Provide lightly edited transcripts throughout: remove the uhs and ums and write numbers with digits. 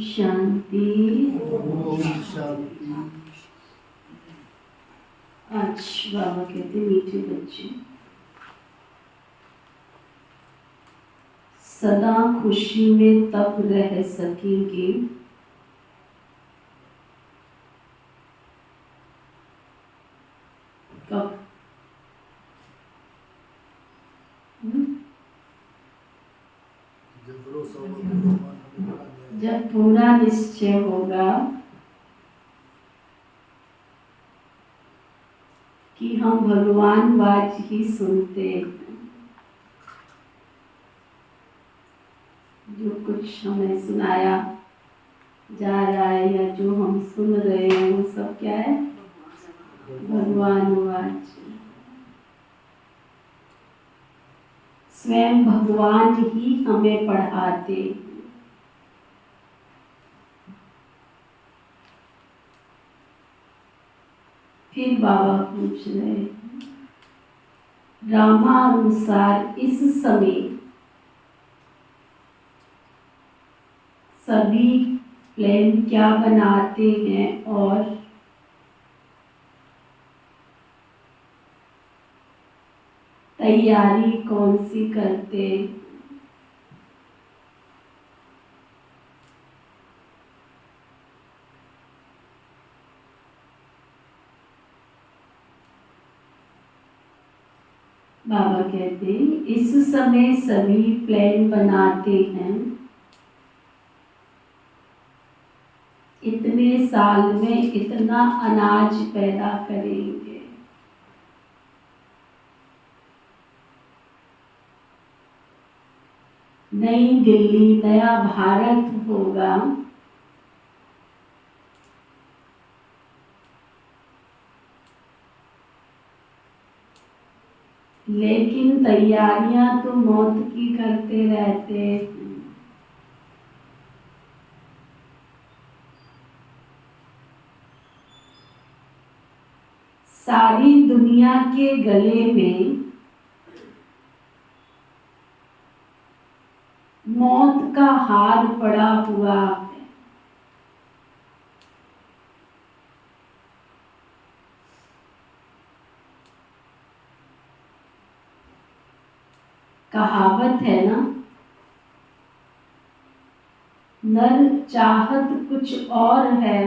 शांति। शांति। आज बाबा कहते मीठे बच्चे सदा खुशी में तब रह सकेंगे कब? जब पूरा निश्चय होगा कि हम भगवान वाच ही सुनते हैं। जो कुछ हमें सुनाया जा रहा है या जो हम सुन रहे हैं वो सब क्या है? भगवान वाच। स्वयं भगवान ही हमें पढ़ाते। फिर बाबा पूछ रहे रामानुसार इस समय सभी प्लान क्या बनाते हैं और तैयारी कौन सी करते? बाबा कहते इस समय सभी प्लान बनाते हैं इतने साल में इतना अनाज पैदा करेंगे, नई दिल्ली नया भारत होगा, लेकिन तैयारियां तो मौत की करते रहते। सारी दुनिया के गले में मौत का हार पड़ा हुआ है। कहावत है ना, नर चाहत कुछ और है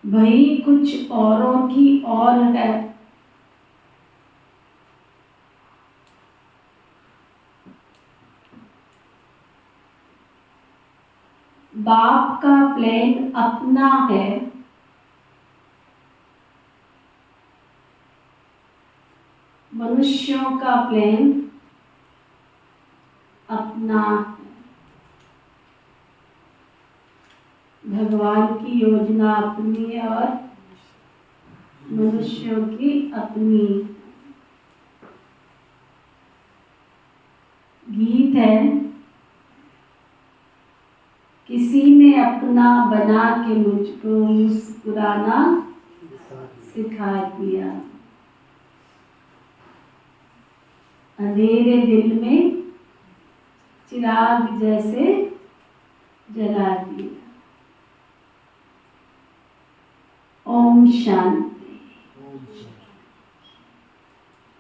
वही कुछ औरों की और है। बाप का प्लान अपना है, मनुष्यों का प्लान अपना है। भगवान की योजना अपनी है और मनुष्यों की अपनी। गीत है, किसी ने अपना बना के मुझको मुस्कुराना सिखा दिया। अंधेरे दिल में चिराग जैसे जला दिया। ओम शांति।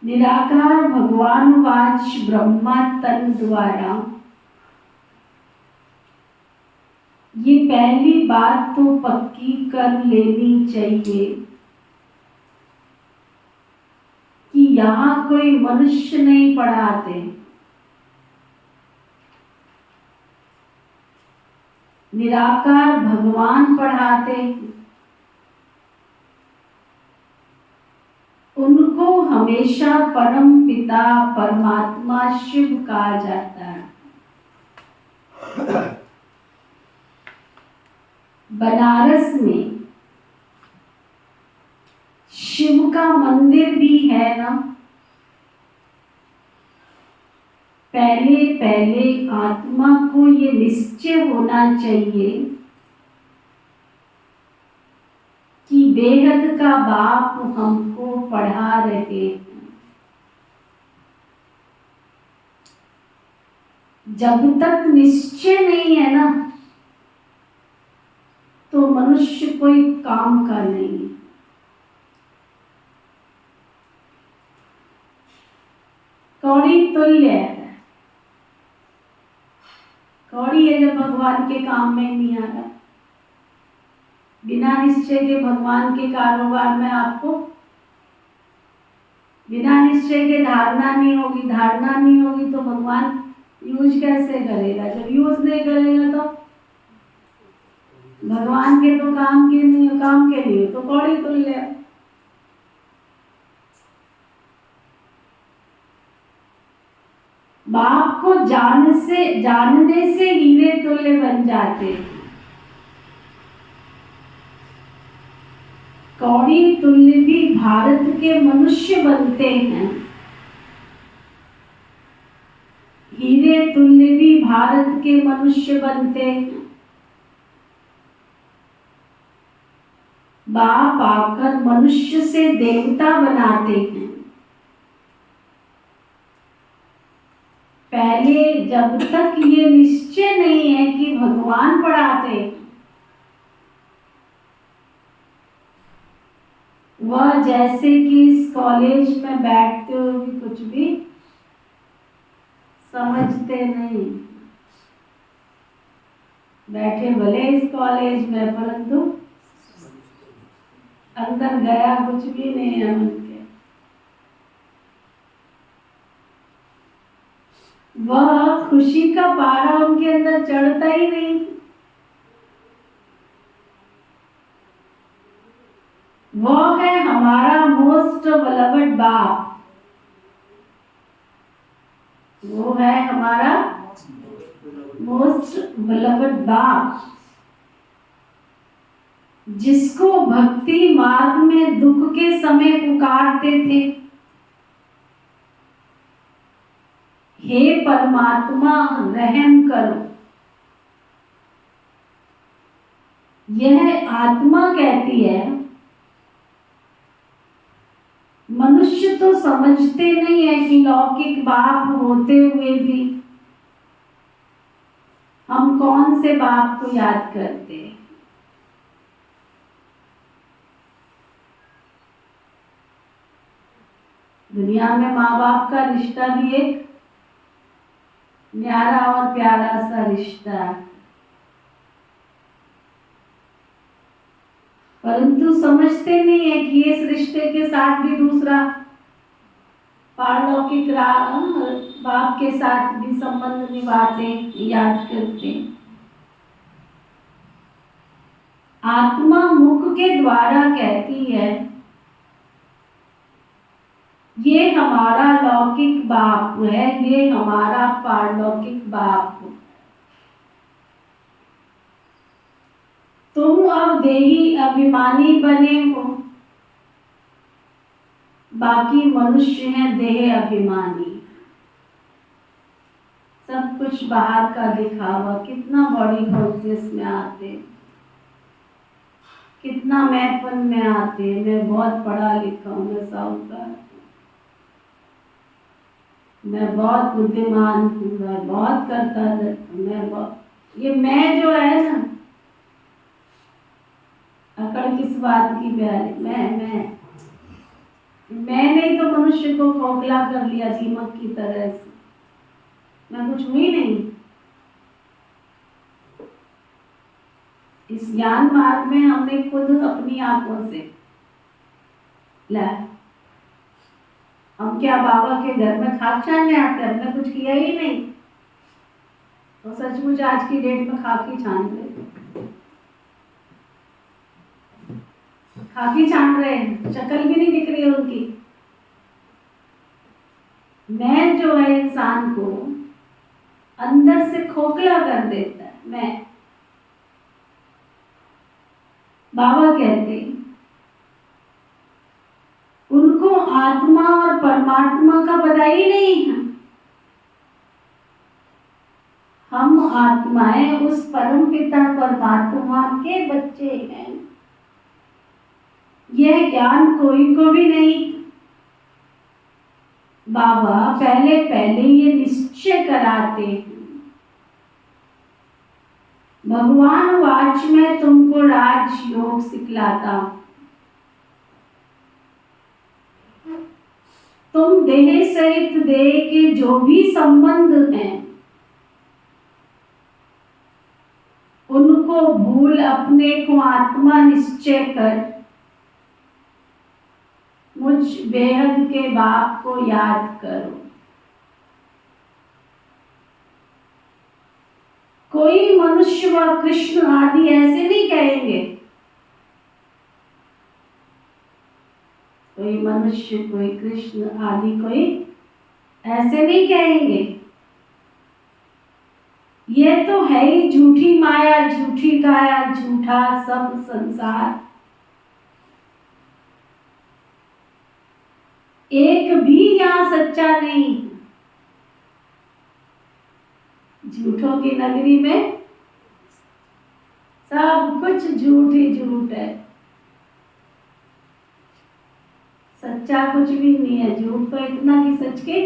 निराकार भगवान वाच ब्रह्मा तन द्वारा। ये पहली बात तो पक्की कर लेनी चाहिए कि यहाँ कोई मनुष्य नहीं पढ़ाते, निराकार भगवान पढ़ाते। उनको हमेशा परम पिता परमात्मा शिव कहा जाता है। बनारस में शिव का मंदिर भी है ना। पहले पहले आत्मा को ये निश्चय होना चाहिए कि बेहद का बाप हमको पढ़ा रहे हैं। जब तक निश्चय नहीं है ना, तो मनुष्य कोई काम का नहीं है। कौड़ी तुल्य है। कौड़ी है जब भगवान के काम में नहीं आ रहा। बिना निश्चय के भगवान के कारोबार में आपको, बिना निश्चय के धारणा नहीं होगी। धारणा नहीं होगी तो भगवान यूज कैसे करेगा? जब यूज नहीं करेगा तो भगवान के तो काम के नहीं, काम के लिए तो कौड़ी तुल्य है। बाप को जानने से हीरे तुल्य बन जाते। कौड़ी तुल्य भी भारत के मनुष्य बनते हैं। हीरे तुल्य भी भारत के मनुष्य बनते हैं। बाप आकर मनुष्य से देवता बनाते हैं। पहले जब तक ये निश्चय नहीं है कि भगवान पढ़ाते, वह जैसे कि इस कॉलेज में बैठते हुए भी कुछ भी समझते नहीं। बैठे भले इस कॉलेज में, परंतु अंदर गया कुछ भी नहीं है उनके। वह खुशी का पारा उनके अंदर चढ़ता ही नहीं। वह है हमारा मोस्ट बेलवड बाप। वो है हमारा मोस्ट बेलवड बाप, जिसको भक्ति मार्ग में दुख के समय पुकारते थे, हे परमात्मा रहम करो। यह आत्मा कहती है। मनुष्य तो समझते नहीं है कि लौकिक बाप होते हुए भी हम कौन से बाप को याद करते हैं। दुनिया में माँ बाप का रिश्ता भी एक न्यारा और प्यारा सा रिश्ता है, परंतु समझते नहीं है कि इस रिश्ते के साथ भी दूसरा पारलौकिक बाप के साथ भी संबंध निभाते, याद करते। आत्मा मुख के द्वारा कहती है, ये हमारा लौकिक बाप है, ये हमारा पारलौकिक बाप। तुम अब देही अभिमानी बने हो, बाकी मनुष्य हैं देह अभिमानी। सब कुछ बाहर का दिखावा, कितना बॉडी कॉन्शियस में आते, कितना मैंपन में आते। मैं बहुत पढ़ा लिखा हूँ, मैं साहूकार। मैं बहुत बुद्धिमान हूँ, मैं बहुत करता रहता हूँ, मैं बहुत, ये मैं जो है ना, अकड़ किस बात की प्यारी, मैंने तो मनुष्य को खोखला कर लिया दीमक की तरह से। मैं कुछ हुई नहीं। इस ज्ञान मार्ग में हमने खुद अपनी आंखों से ला, हम क्या बाबा के घर में खाक छानने आते, हमने कुछ किया ही नहीं। तो सचमुच आज की डेट में खाकी छान रहे, खाकी छान रहे हैं, शक्ल भी नहीं दिख रही है उनकी। मैं जो है इंसान को अंदर से खोखला कर देता है। मैं, बाबा कहते हैं उनको आत्मा और परमात्मा का पता ही नहीं है। हम आत्माएं उस परम पिता परमात्मा के बच्चे हैं। यह ज्ञान कोई को भी नहीं। बाबा पहले पहले ये निश्चय कराते हैं। भगवान वाच में तुमको राजयोग सिखलाता हूं। तुम देह सहित देह के जो भी संबंध हैं उनको भूल अपने को आत्मा निश्चय कर मुझ बेहद के बाप को याद करो। कोई मनुष्य व कृष्ण आदि ऐसे नहीं कहेंगे। कोई मनुष्य, कोई कृष्ण आदि कोई ऐसे नहीं कहेंगे। ये तो है ही झूठी माया, झूठी काया, झूठा सब संसार। एक भी यहाँ सच्चा नहीं। झूठों की नगरी में सब कुछ झूठ ही झूठ है। सच्चा कुछ भी नहीं है। झूठ तो इतना कि सच की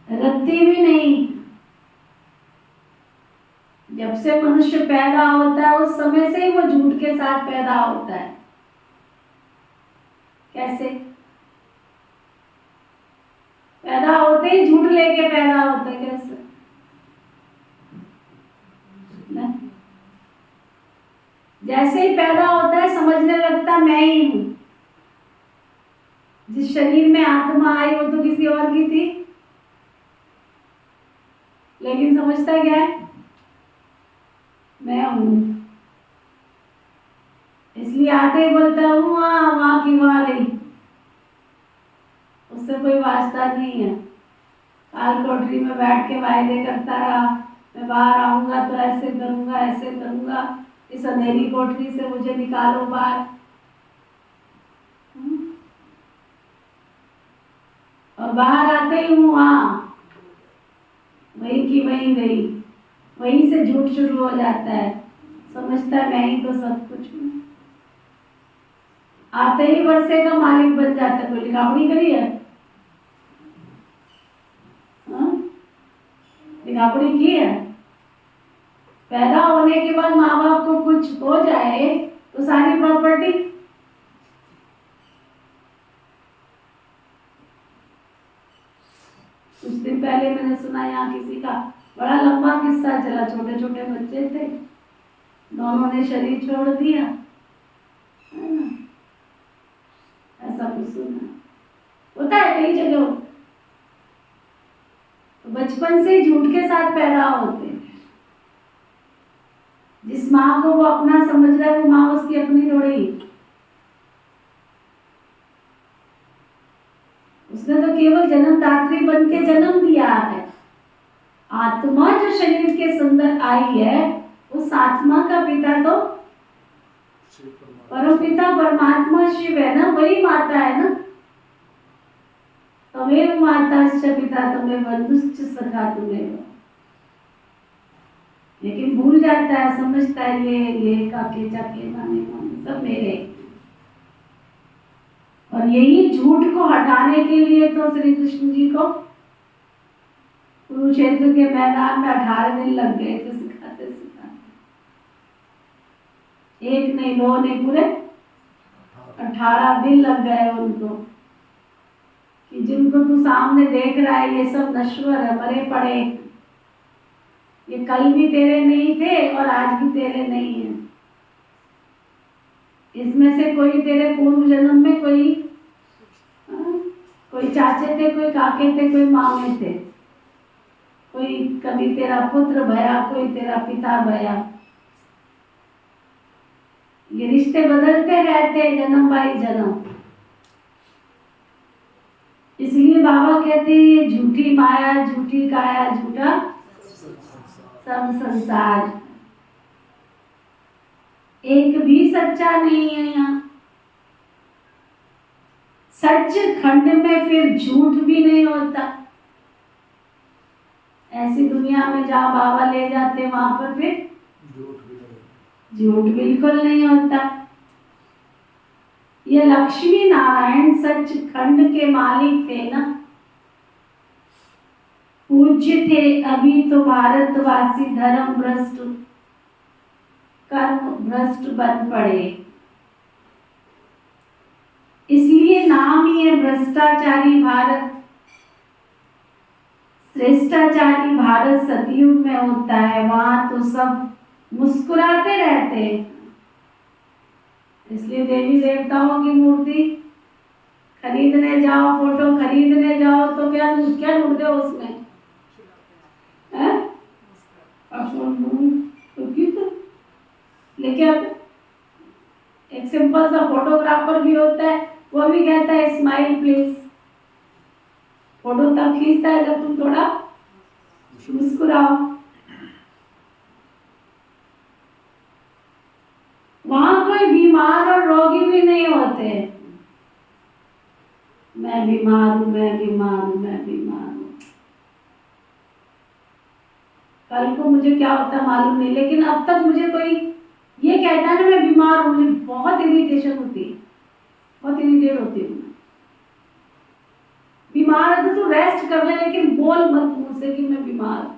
रत्ती भी नहीं। जब से मनुष्य पैदा होता है उस समय से ही वो झूठ के साथ पैदा होता है। कैसे? पैदा होते ही झूठ लेके पैदा होता है। कैसे? जैसे ही पैदा होता है समझने लगता मैं ही हूं। जिस शरीर में आत्मा आई वो तो किसी और की थी, लेकिन समझता क्या है? मैं हूं। इसलिए आते ही बोलता हूँ वहां की वहां रही। उससे कोई वास्ता नहीं है। काल कोठरी में बैठ के वायदे करता रहा, मैं बाहर आऊंगा तो ऐसे करूंगा, ऐसे करूंगा, इस अंधेरी कोठरी से मुझे निकालो बाहर। और बाहर आते ही हूँ वहीं की वहीं रही। वहीं से झूठ शुरू हो जाता है। समझता है मैं ही तो सब कुछ हूँ। आते ही वर्षे का मालिक बन जाता है। कोई लिखावड़ी करी है? लिखावड़ी की है? पैदा होने के बाद माँ बाप को कुछ हो जाए तो सारी प्रॉपर्टी कुछ दिन पहले मैंने सुना यहाँ किसी का बड़ा लंबा किस्सा चला। छोटे छोटे बच्चे थे, दोनों ने शरीर छोड़ दिया, है ना? ऐसा कुछ सुना होता है कई जगह। तो बचपन से झूठ के साथ पैदा होते हैं। जिस माँ को वो अपना समझ रहा है वो माँ उसकी अपनी थोड़ी। उसने तो केवल जन्मदात्री बन के जन्म दिया है। आत्मा जो शरीर के अंदर आई है उस आत्मा का पिता तो परम पिता परमात्मा शिव है ना, वही माता है ना। तमेव माता पिता तुम्हें बंधुश्च सखा तुम्हें। लेकिन भूल जाता है, समझता है ये काके चाके माने सब मेरे। और यही झूठ को हटाने के लिए तो श्री कृष्ण जी को कुरुक्षेत्र के मैदान में 18 दिन लग गए थे सिखाते सिखाते। एक नहीं, दो नहीं, पूरे 18 दिन लग गए उनको कि जिनको तू सामने देख रहा है ये सब नश्वर है, मरे पड़े, ये कल भी तेरे नहीं थे और आज भी तेरे नहीं है। इसमें से कोई तेरे पूर्व जन्म में कोई चाचे थे, कोई काके थे, कोई मामे थे, कोई कभी तेरा पुत्र भया, कोई तेरा पिता भया। ये रिश्ते बदलते रहते हैं जन्म बाई जन्म। इसलिए बाबा कहते हैं ये झूठी माया, झूठी काया, झूठा सब संसार, एक भी सच्चा नहीं है यहाँ। सच खंड में फिर झूठ भी नहीं होता। ऐसी दुनिया में जहाँ बाबा ले जाते वहां पर फिर झूठ बिल्कुल नहीं होता। ये लक्ष्मी नारायण सच खंड के मालिक थे ना, पूज्य थे, अभी तो भारतवासी धर्म भ्रष्ट, कर्म भ्रष्ट बन पड़े। इसलिए नाम ही है भ्रष्टाचारी भारत। श्रेष्ठाचारी भारत सतयुग में होता है, वहां तो सब मुस्कुराते रहते हैं। इसलिए देवी देवताओं की मूर्ति खरीदने जाओ, फोटो खरीदने जाओ तो क्या क्या ढूंढते हो उसमें, लेकिन एक सिंपल सा फोटोग्राफर भी होता है, वो भी कहता है स्माइल प्लीज। फोटो तब खींचता है जब तुम थोड़ा मुस्कुराओ। वहां कोई बीमार और रोगी भी नहीं होते। मैं बीमार हूं, मैं बीमार हूं, मैं बीमार हूं, कल को मुझे क्या होता मालूम नहीं, लेकिन अब तक मुझे कोई ये कहता है ना मैं बीमार हूं, मुझे बहुत इरिटेशन होती है, बहुत इरिटेट होती हूँ। बीमार है तो तू रेस्ट कर ले, लेकिन बोल मत मुझसे कि मैं बीमार हूं।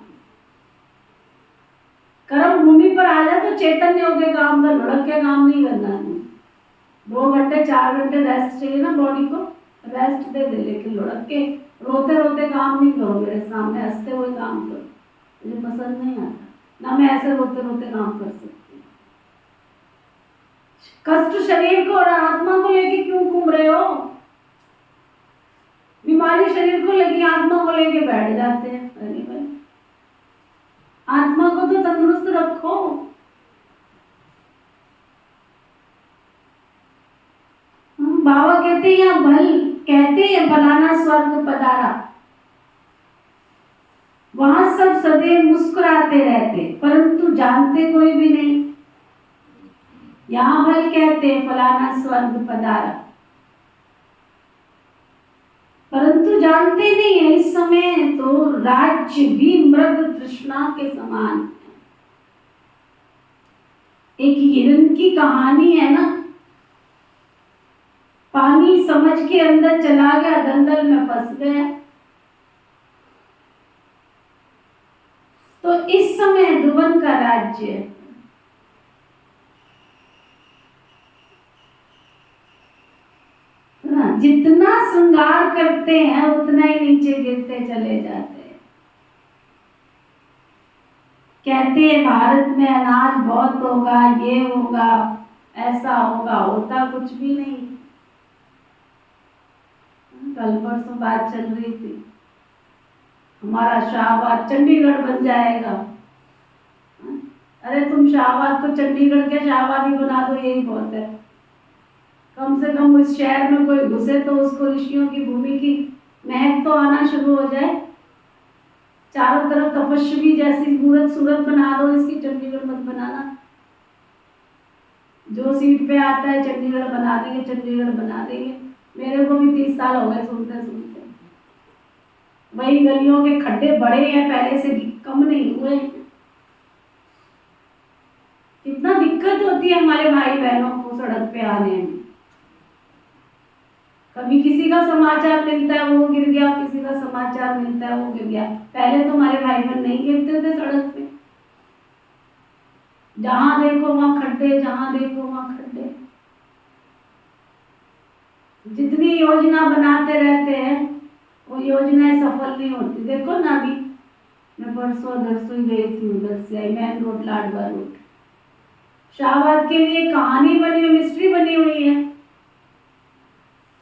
कर्म भूमि पर आ जाए तो चैतन्य होके काम कर, लुढ़क के काम नहीं करना है। 2 घंटे 4 घंटे रेस्ट चाहिए ना बॉडी को, रेस्ट दे दे, लेकिन लुढ़क के रोते रोते काम नहीं करो मेरे सामने, हंसते हुए काम करो, मुझे पसंद नहीं आता ना। मैं ऐसे रोते रोते काम कर सकती हूँ। कष्ट शरीर को और आत्मा को लेके क्यों घूम रहे हो? बीमारी शरीर को लगी, आत्मा को लेके बैठ जाते हैं। अरे भाई, आत्मा को तो तंदुरुस्त रखो। बाबा कहते हैं या कहते हैं फलाना स्वर्ग पधारा, वहां सब सदैव मुस्कुराते रहते, परंतु जानते कोई भी नहीं। यहां भल कहते हैं फलाना स्वर्ग पधारा, परंतु जानते नहीं है इस समय तो राज्य भी मृग तृष्णा के समान है। एक हिरण की कहानी है ना, पानी समझ के अंदर चला गया, दलदल में फंस गया। तो इस समय ध्रुवन का राज्य है। जितना श्रृंगार करते हैं उतना ही नीचे गिरते चले जाते हैं। कहते हैं भारत में अनाज बहुत होगा, ये होगा, ऐसा होगा, होता कुछ भी नहीं। कल परसों बात चल रही थी, हमारा शाहबाद चंडीगढ़ बन जाएगा। अरे तुम शाहबाद को चंडीगढ़ के शाहबाद ही बना दो, यही बहुत है। कम से कम उस शहर में कोई घुसे तो उसको ऋषियों की भूमि की महक तो आना शुरू हो जाए। चारों तरफ तपस्वी जैसी सूरत बना दो इसकी, चंडीगढ़ मत बनाना। जो सीट पे आता है चंडीगढ़ बना देंगे, चंडीगढ़ बना देंगे। मेरे को भी 30 साल हो गए सुनते सुनते। वही गलियों के खड्डे बड़े हैं, पहले से कम नहीं हुए। कितना दिक्कत होती है हमारे भाई बहनों को सड़क पे आने में। कभी किसी का समाचार मिलता है वो गिर गया, किसी का समाचार मिलता है वो गिर गया। पहले तो हमारे भाई बहन नहीं गिरते थे सड़क पे, जहां देखो वहां खड्डे, जहां देखो वहां खड्डे। जितनी योजना बनाते रहते हैं वो योजनाएं सफल नहीं होती। देखो ना, अभी मैं परसों उधर से गई थी, उधर से आई, main road Ladwa road, Shahabad के लिए कहानी बनी हुई, मिस्ट्री बनी हुई है।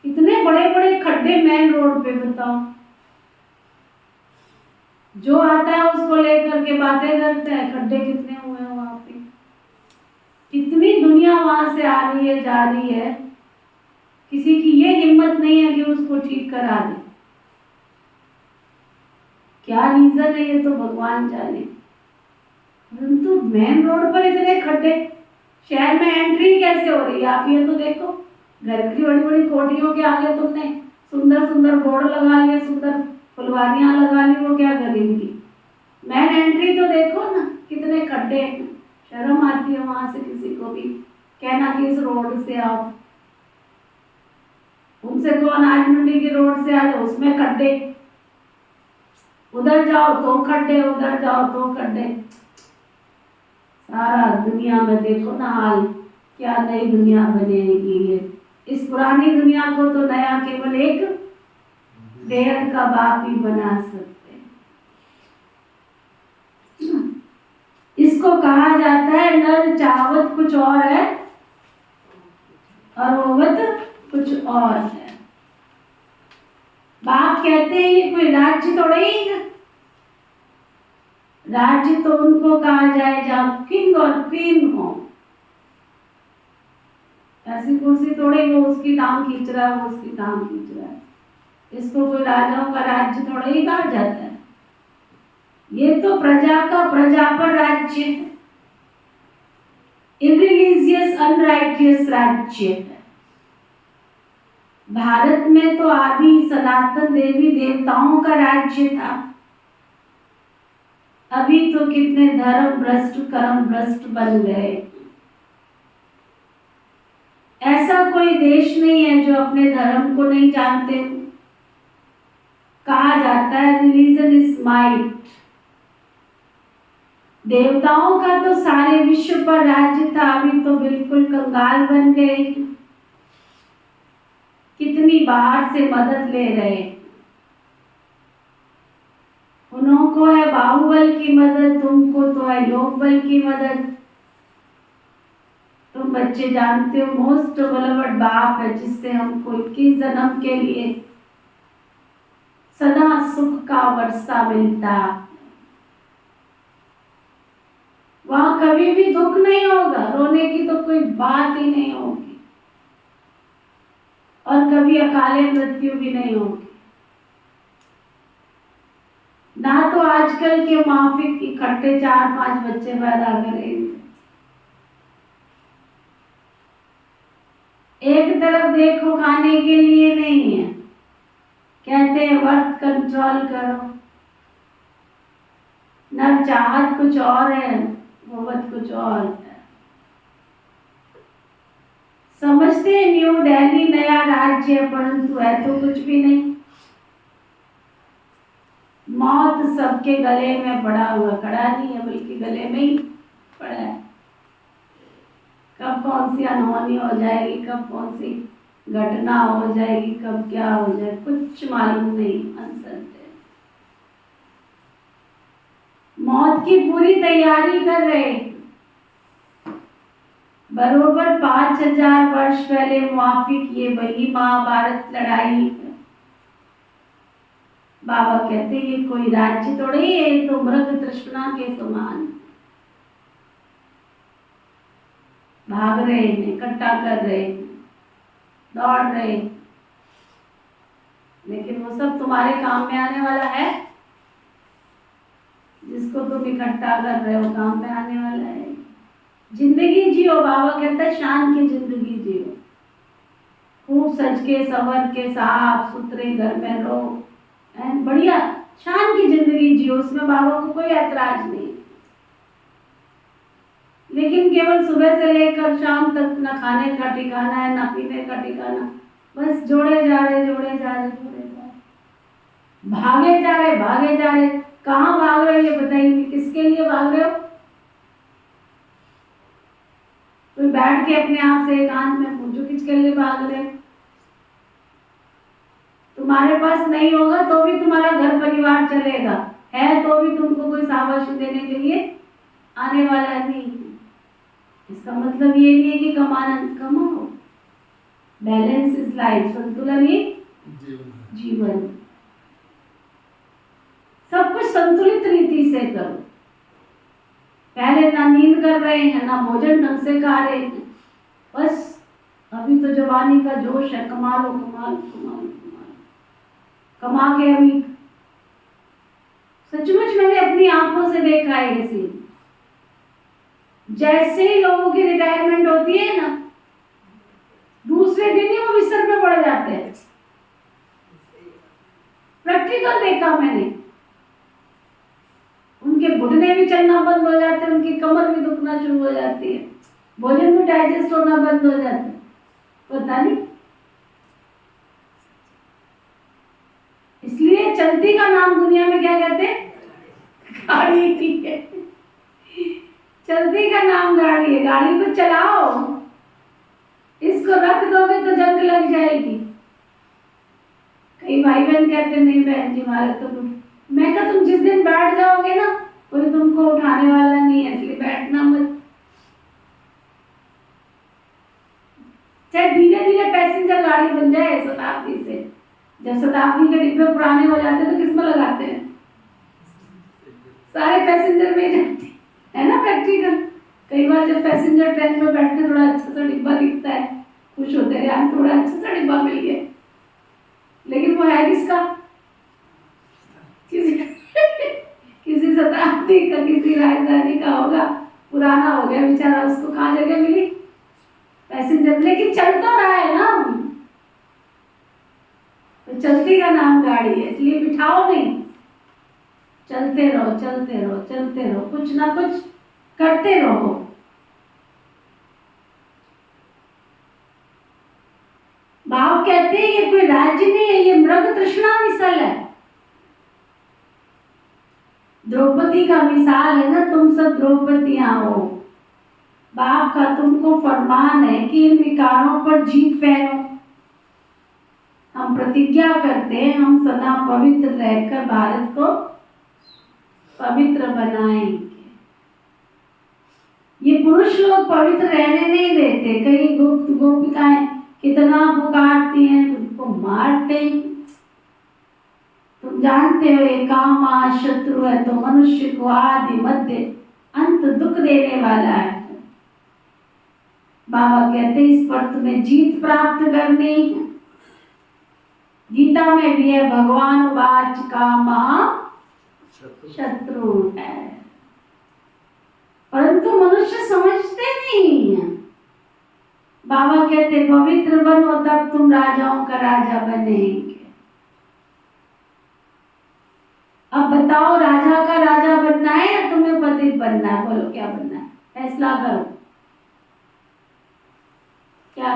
इतने बड़े बड़े खड्डे मेन रोड पे, बताओ। जो आता है उसको लेकर के बातें करते हैं, खड्डे कितने हुए हैं वहां पे। कितनी दुनिया वहां से आ रही है, जा रही है, किसी की ये हिम्मत नहीं है कि उसको ठीक करा दे। क्या रीजन है ये तो भगवान जाने। परंतु मेन रोड पर इतने खड्डे, शहर में एंट्री कैसे हो रही है? आप ये तो देखो, घर की बड़ी बड़ी कोठियों के आगे तुमने सुंदर सुंदर बोर्ड लगा लिए, सुंदर फुलवारियां लगा ली, वो क्या करेंगी? मेन एंट्री तो देखो ना, कितने खड्डे। शर्म आती है वहां से किसी को भी कहना कि इस रोड से आओ। उनसे कहो अनाज मंडी की रोड से आ जाओ, उसमें खड्डे, उधर जाओ तो खड्डे, उधर जाओ तो खड्डे। सारा दुनिया में देखो ना हाल, क्या नई दुनिया बनेगी ये। इस पुरानी दुनिया को तो नया केवल एक बेहद का बाप ही बना सकते हैं। इसको कहा जाता है नर चाहवत कुछ और है और होवत कुछ और है। बाप कहते हैं ये कोई राज्य थोड़े ही है। राज्य तो उनको कहा जाए जहाँ किंग और क्वीन हो। ऐसी कुर्सी थोड़े वो उसकी टांग खींच रहा है, वो उसकी टांग खींच रहा है। इसको कोई राजाओं का राज्य थोड़े ही कहा जाता है। ये तो प्रजा का प्रजा पर राज्य है, इररिलीजियस अनराइटियस राज्य है। भारत में तो आदि सनातन देवी देवताओं का राज्य था। अभी तो कितने धर्म भ्रष्ट कर्म भ्रष्ट बन गए। ऐसा कोई देश नहीं है जो अपने धर्म को नहीं जानते। कहा जाता है रिलीजन इज माइट। देवताओं का तो सारे विश्व पर राज्य था, अभी तो बिल्कुल कंगाल बन गए। कितनी बाहर से मदद ले रहे। उनको है बाहुबल की मदद, तुमको तो है योग बल की मदद। तुम बच्चे जानते हो मोस्ट बेलोवेड बाप है जिससे हमको 21 जन्म के लिए सदा सुख का वर्षा मिलता। वहां कभी भी दुख नहीं होगा, रोने की तो कोई बात ही नहीं होगी, और कभी अकाले मृत्यु भी नहीं होगी। ना तो आजकल के माफिक इकट्ठे 4-5 बच्चे पैदा करेंगे। एक तरफ देखो खाने के लिए नहीं है, कहते हैं वर्थ कंट्रोल करो। न चाहत कुछ और है, होवत कुछ और है। समझते हैं न्यू दिल्ली नया राज्य है, परंतु है तो कुछ भी नहीं। मौत सबके गले में पड़ा हुआ, खड़ा नहीं है बल्कि गले में ही पड़ा है। कब कौन सी अनहोनी हो जाएगी, कब कौन सी घटना हो जाएगी, कब क्या हो जाए, कुछ मालूम नहीं। अनसर्टेन। मौत की पूरी तैयारी कर रहे। बरोबर 5000 वर्ष पहले मुआफिक ये वही महाभारत लड़ाई है। बाबा कहते ये कोई राज्य थोड़े ही है, तो मृग तृष्णा के समान भाग रहे हैं, इकट्ठा कर रहे हैं, दौड़ रहे, लेकिन वो सब तुम्हारे काम में आने वाला है। जिसको तुम इकट्ठा कर रहे हो काम में आने वाला है। जिंदगी जियो, बाबा कहता है शान की जिंदगी जियो, खूब सज के संवर के साफ सुथरे घर में रहो, बढ़िया शान की जिंदगी जियो। उसमें बाबा को कोई ऐतराज नहीं, लेकिन केवल सुबह से लेकर शाम तक न खाने का ठिकाना है, न पीने का ठिकाना, बस जोड़े जा रहे, जोड़े जा रहे, जोड़े जा रहे, भागे जा रहे, भागे जा रहे। कहाँ भाग रहे हो ये बताइए, किसके लिए भाग रहे हो? कोई बैठ के अपने आप से एकांत में पूछो किसके लिए भाग रहे हो? तुम्हारे पास नहीं होगा तो भी तुम्हारा घर परिवार चलेगा, है तो भी तुमको कोई शाबाशी देने के लिए आने वाला नहीं। इसका मतलब ये नहीं है कि कमाना कमाओ। बैलेंस इज लाइफ, संतुलन ही जीवन। सब कुछ संतुलित रीति से करो। पहले ना नींद कर रहे हैं, ना भोजन ढंग से खा रहे हैं, बस अभी तो जवानी का जोश है, कमा लो कमा लो कमा लो कमा लो, कमा के अभी सचमुच मैंने अपनी आंखों से देखा है ये सीन। जैसे ही लोगों की रिटायरमेंट होती है ना, दूसरे दिन ही वो बिस्तर पे पड़ जाते हैं। प्रैक्टिकल देखा मैंने। उनके घुटने भी चलना बंद हो जाते हैं, उनकी कमर भी दुखना शुरू हो जाती है, भोजन भी डाइजेस्ट होना बंद हो जाता है। पता नहीं, इसलिए चलती का नाम दुनिया में क्या कहते हैं? गाड़ी है। चलती का नाम गाड़ी है। गाड़ी को चलाओ, इसको रख दोगे तो जंग लग जाएगी। कई भाई बहन कहते नहीं बहन जी हमारे तो, मैं कहा तुम जिस दिन बैठ जाओगे ना कोई तुमको उठाने वाला नहीं है, इसलिए बैठना मत। चाहे धीरे धीरे पैसेंजर गाड़ी बन जाए शताब्दी से। जब शताब्दी के डिब्बे पुराने हो जाते हैं तो किसमें लगाते हैं? सारे पैसेंजर में जाते है ना। प्रैक्टिकल कई बार जब पैसेंजर ट्रेन में बैठते थोड़ा अच्छा सा डिब्बा दिखता है, खुश होते हैं यार थोड़ा अच्छा सा डिब्बा मिल गया, लेकिन वो है किसका? किसी शताब्दी का, किसी राजधानी का होगा, पुराना हो गया बेचारा, उसको कहाँ जगह मिली? पैसेंजर। लेकिन चल तो रहा है ना, तो चलती का नाम गाड़ी है, इसलिए बिठाओ नहीं, चलते रहो चलते रहो चलते रहो, कुछ ना कुछ करते रहो। भाव कहते हैं ये कोई राज्य नहीं है, ये मृग तृष्णा मिसल है। द्रौपदी का मिसाल है ना, तुम सब द्रौपदियां हो। बाप का तुमको फरमान है कि इन विकारों पर जीत पहनो। हम प्रतिज्ञा करते हैं हम सदा पवित्र रहकर भारत को पवित्र बनाएंगे। ये पुरुष लोग पवित्र रहने नहीं देते। कई गुप्त गोपिकाएं कितना पुकारती हैं, तुमको मारते हैं। तुम जानते हो ये काम शत्रु है, तो मनुष्य को आदि मध्य अंत दुख देने वाला है। बाबा कहते हैं इस पर तुम्हें जीत प्राप्त करनी है। गीता में भी है भगवान वाच का शत्रु है, परंतु मनुष्य समझते नहीं है। बाबा कहते पवित्र बनो तब तुम राजाओं का राजा बनेंगे। अब बताओ राजा का राजा बनना है या तुम्हें पतित बनना है? बोलो क्या बनना है, फैसला करो। क्या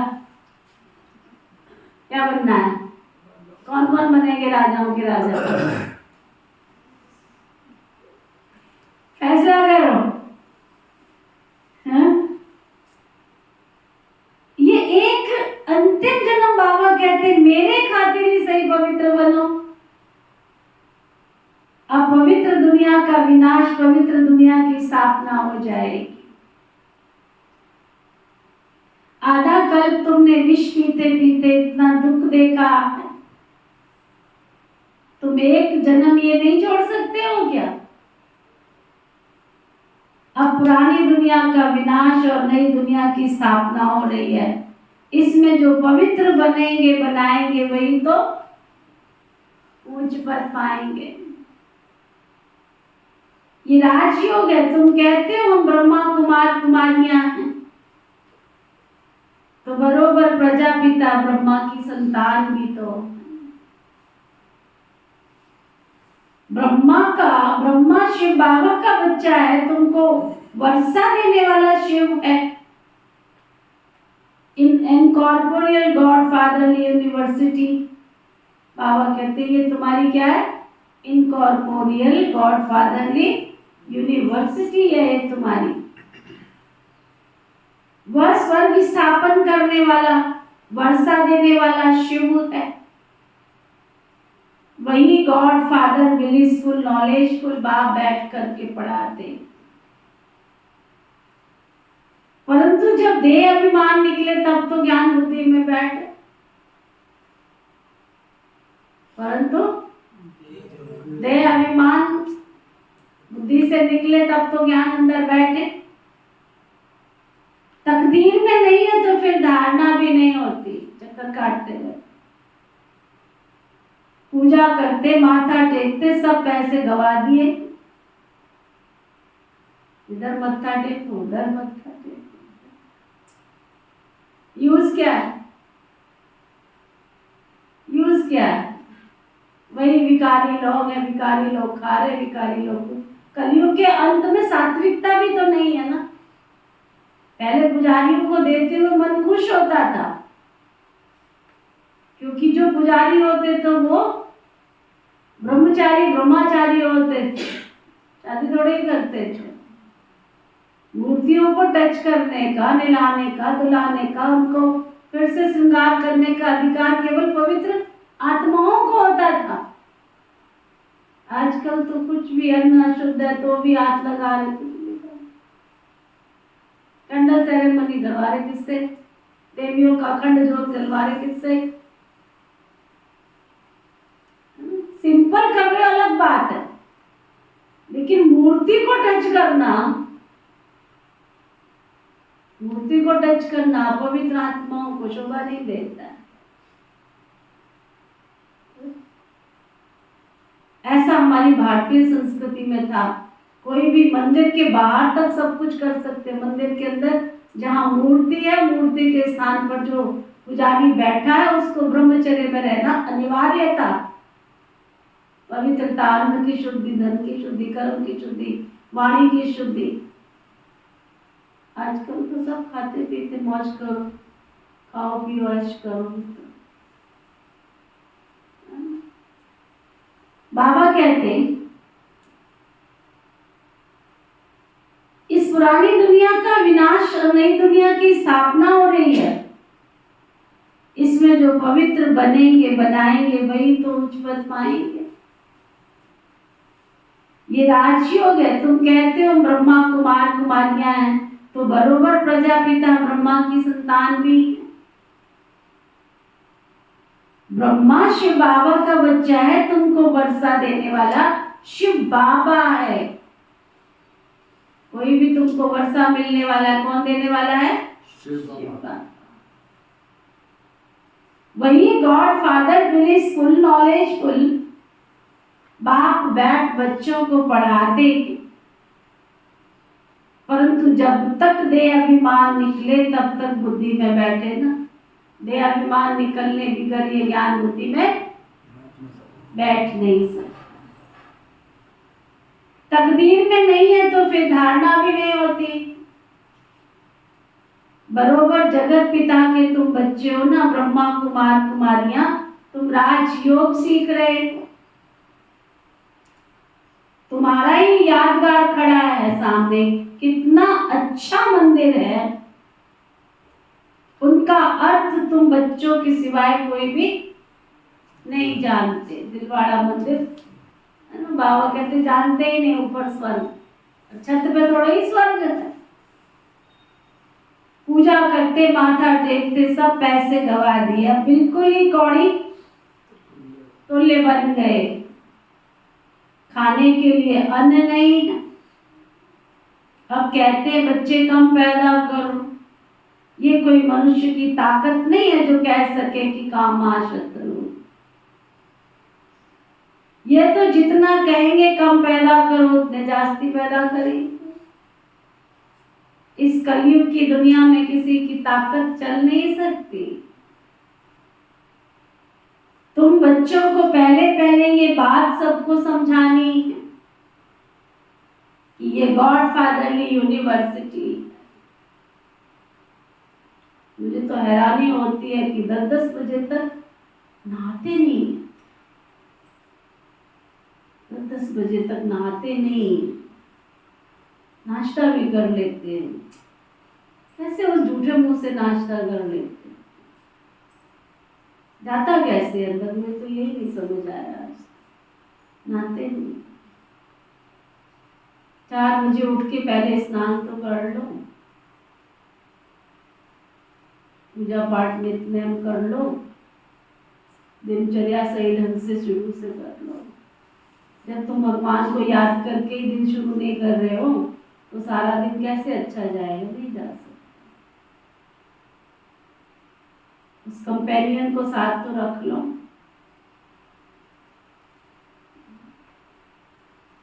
क्या बनना है? कौन कौन बनेंगे राजाओं के राजा? फैसला करो। हाँ? ये एक अंतिम जन्म बाबा कहते मेरे खातिर ही सही पवित्र बनो। अब पवित्र दुनिया का विनाश, पवित्र दुनिया की स्थापना हो जाएगी। आधा कल्प तुमने विष पीते पीते इतना दुख देखा, तुम एक जन्म ये नहीं छोड़ सकते हो क्या? अब पुरानी दुनिया का विनाश और नई दुनिया की स्थापना हो रही है। इसमें जो पवित्र बनेंगे बनाएंगे वही तो ऊंच पद पाएंगे। ये राजयोग है। तुम कहते हो हम ब्रह्मा कुमार कुमारियां हैं, तो बरोबर प्रजापिता ब्रह्मा की संतान भी तो ब्रह्मा शिव बाबा का बच्चा है, तुमको वर्षा देने वाला शिव है। इन इनकॉर्पोरियल गॉड फादरली यूनिवर्सिटी, बाबा कहते हैं ये तुम्हारी क्या है, इनकॉर्पोरियल गॉड फादरली यूनिवर्सिटी है ये तुम्हारी। वह स्वर्ग स्थापन करने वाला, वर्षा देने वाला शिव है। वही गॉड फादर विलिसफुल नॉलेजफुल बाप बैठ करके पढ़ाते। परंतु जब देह अभिमान निकले तब तो ज्ञान बुद्धि में बैठे, परंतु देह अभिमान बुद्धि से निकले तब तो ज्ञान अंदर बैठे। तकदीर में नहीं है तो फिर धारणा भी नहीं होती, चक्कर काटते हुए पूजा करते, माथा टेकते, सब पैसे गवा दिए। इधर मत्था टेको, उधर मत्था टेको, यूज क्या है, यूज क्या है? वही विकारी लोग हैं, विकारी लोग खा रहे, विकारी लोग। कलयुग के अंत में सात्विकता भी तो नहीं है ना। पहले पुजारियों को देते हुए मन खुश होता था, क्योंकि जो पुजारी होते थे वो ब्रह्मचारी होते थे, शादी थोड़े ही करते थे। मूर्तियों को टच करने का, नहलाने का, धुलाने का, उनको फिर से श्रृंगार करने का अधिकार केवल पवित्र आत्माओं को होता था। आजकल तो कुछ भी अन्न अशुद्ध है तो भी हाथ लगा रहे, कैंडल सेरेमनी करवा रहे, किससे? देवियों का अखंड जोत जलवा रहे, किससे? सिंपल कर रहे अलग बात है, लेकिन मूर्ति को टच करना, मूर्ति को टच करना पवित्र आत्माओं को शोभा नहीं देता है। ऐसा हमारी भारतीय संस्कृति में था। कोई भी मंदिर के बाहर तक सब कुछ कर सकते, मंदिर के अंदर जहाँ मूर्ति है, मूर्ति के स्थान पर जो पुजारी बैठा है उसको ब्रह्मचर्य में रहना अनिवार्य था। पवित्रता, अन्न की शुद्धि, धन की शुद्धि, कर्म की शुद्धि, वाणी की शुद्धि। आजकल तो सब खाते पीते मौज करो, खाओ पियो ऐश करो। बाबा कहते इस पुरानी दुनिया का विनाश और नई दुनिया की स्थापना हो रही है। इसमें जो पवित्र बनेंगे, बनाएंगे, वही तो उच्च पद पाएंगे। ये राजयोग है। तुम कहते हो ब्रह्मा कुमार कुमारियां हैं, तो बरोबर प्रजापिता ब्रह्मा की संतान भी। ब्रह्मा शिव बाबा का बच्चा है, तुमको वर्षा देने वाला शिव बाबा है। कोई भी तुमको वर्षा मिलने वाला है, कौन देने वाला है? शिव बाबा। वही गॉड फादर विलिसफुल नॉलेजफुल बाप बैठ बच्चों को पढ़ाते, परंतु जब तक देह अभिमान निकले तब तक बुद्धि में बैठे ना। देह अभिमान निकलने बिगर ये ज्ञान बुद्धि में बैठ नहीं सकता। तकदीर में नहीं है तो फिर धारणा भी नहीं होती। बरोबर जगत पिता के तुम बच्चे हो ना, ब्रह्मा कुमार कुमारियां, तुम राजयोग सीख रहे हो। तुम्हारा ही यादगार खड़ा है सामने, कितना अच्छा मंदिर है। उनका अर्थ तुम बच्चों के सिवाय कोई भी नहीं जानते। दिलवाड़ा मंदिर है ना, बाबा कहते जानते ही नहीं ऊपर स्वर्ग, छत पे थोड़ा ही स्वर्ग है। पूजा करते, माथा टेकते, सब पैसे गवा दिए, बिल्कुल ही कौड़ी तुल्य बन गए। खाने के लिए अन्न नहीं है। अब कहते हैं बच्चे कम पैदा करो। ये कोई मनुष्य की ताकत नहीं है जो कह सके कि कामा शत्रु। ये तो जितना कहेंगे कम पैदा करो उतने जास्ती पैदा करेंगे। इस कलयुग की दुनिया में किसी की ताकत चल नहीं सकती। तुम बच्चों को पहले पहले ये बात सबको समझानी है कि ये गॉड फादरली यूनिवर्सिटी, मुझे तो हैरानी होती है कि 10-10 बजे तक नहाते नहीं, 10-10 बजे तक नहाते नहीं, नाश्ता भी कर लेते हैं। कैसे उस झूठे मुंह से नाश्ता कर लेते, जाता कैसे अंदर में, तो यही नहीं समझ आया आज। नहाते नहीं, 4 बजे उठ के पहले स्नान तो कर लो, पूजा पाठ नित्य नेम कर लो, दिनचर्या सही ढंग से शुरू से कर लो। जब तुम भगवान को याद करके ही दिन शुरू नहीं कर रहे हो तो सारा दिन कैसे अच्छा जाएगा, नहीं जा सकता। उस कंपेनियन को साथ तो रख लो।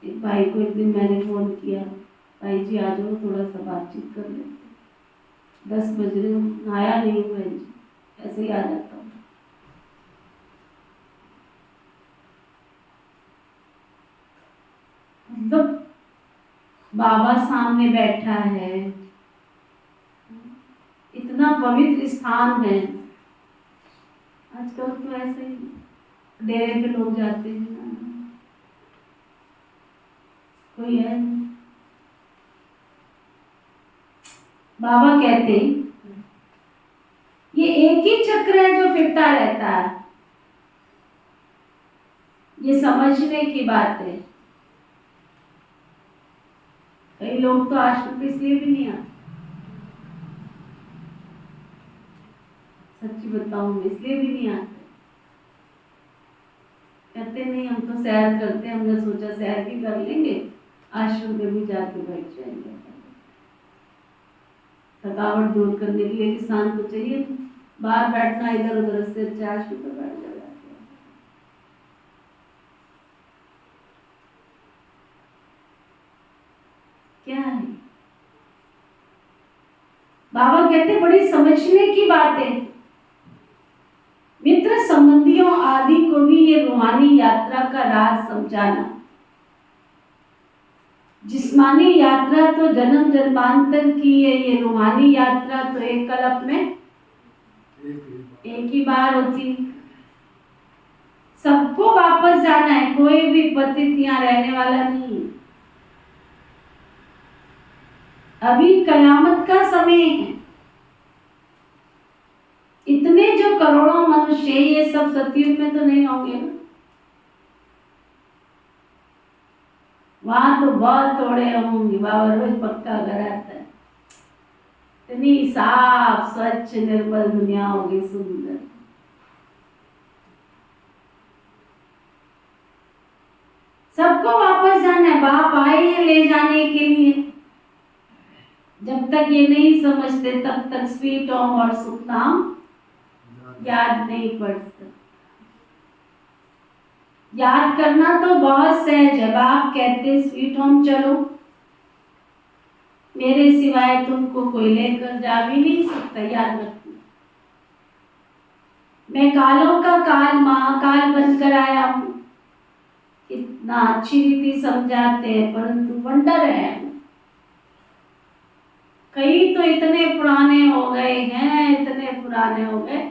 एक भाई को एक दिन मैंने फोन किया, भाई जी आ जाओ थोड़ा सा बातचीत कर लेते। 10 बज रहे, नहाया नहीं हुआ जी, ऐसे ही आ जाता हूँ। मतलब बाबा सामने बैठा है, इतना पवित्र स्थान है। आजकल तो ऐसे ही डेरे पे लोग जाते हैं ना, कोई है। बाबा कहते ये एक ही चक्र है जो फिरता रहता है। ये समझने की बात है। कई लोग तो आश्रम पे इसलिए भी नहीं आते, सच्ची बताऊं इसलिए भी नहीं आते, कहते नहीं हम तो सैर करते हैं, हमने सोचा सैर भी कर लेंगे, आश्रम पे भी जाके बैठ जाएंगे। थकावट दूर करने के लिए किसान को चाहिए, बाहर बैठना इधर उधर से अच्छा आश्रम पे बैठ जाए। क्या है बाबा कहते बड़ी समझने की बात है। मित्र संबंधियों आदि को भी ये रूहानी यात्रा का राज समझाना। जिस्मानी यात्रा तो जन्म जन्मांतर की है, ये रूहानी यात्रा तो एक कल्प में एक ही बार होती। सबको वापस जाना है, कोई भी पतित यहाँ रहने वाला नहीं। अभी कयामत का समय है। इतने जो करोड़ों मनुष्य, ये सब सतयुग में तो नहीं होंगे ना, वहां तो बहुत थोड़े होंगे। बाबा रोज पक्का कराता है, इतनी साफ स्वच्छ निर्मल दुनिया होगी, सुंदर। सबको वापस जाना है, बाप आए हैं ले जाने के लिए। जब तक ये नहीं समझते तब तक स्वीट होम और सुख नाम याद नहीं पड़ सकता। याद करना तो बहुत सहज है। बाप कहते स्वीट होम चलो, मेरे सिवाय तुमको कोई लेकर जा भी नहीं सकता, याद रखना। मैं कालों का काल महाकाल बनकर आया हूं। इतना अच्छी रीति समझाते हैं, परंतु वंडर है। कई तो इतने पुराने हो गए हैं, इतने पुराने हो गए,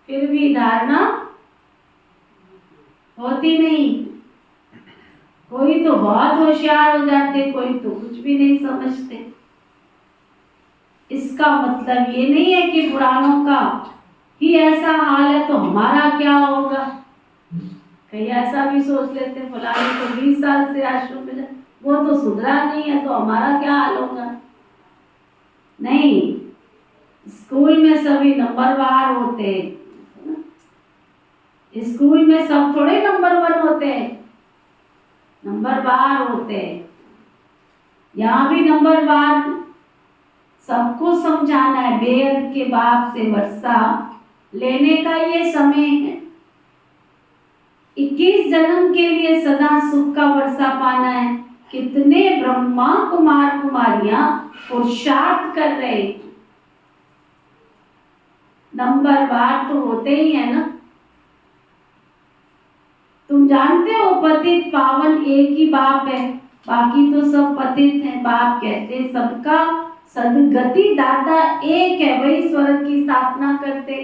फिर भी धारणा होती नहीं। कोई तो बहुत होशियार हो जाते, कोई तो कुछ भी नहीं समझते। इसका मतलब ये नहीं है कि पुरानों का ही ऐसा हाल है तो हमारा क्या होगा। कई ऐसा भी सोच लेते, फलाने को 20 साल से आश्रम में, वो तो सुधरा नहीं है तो हमारा क्या हाल होगा। नहीं, स्कूल में सभी नंबरवार होते, स्कूल में सब थोड़े नंबर 1 होते, नंबरवार होते। यहाँ भी नंबरवार, सबको समझाना है। बेहद के बाप से वर्षा लेने का ये समय है। 21 जन्म के लिए सदा सुख का वर्षा पाना है। कितने ब्रह्मा कुमार कुमारियां पुरुषार्थ कर रहे, नंबरवार तो होते ही है ना। तुम जानते हो पतित पावन एक ही बाप है, बाकी तो सब पतित हैं। बाप कहते सबका सदगति दाता एक है, वही स्वर्ग की स्थापना करते।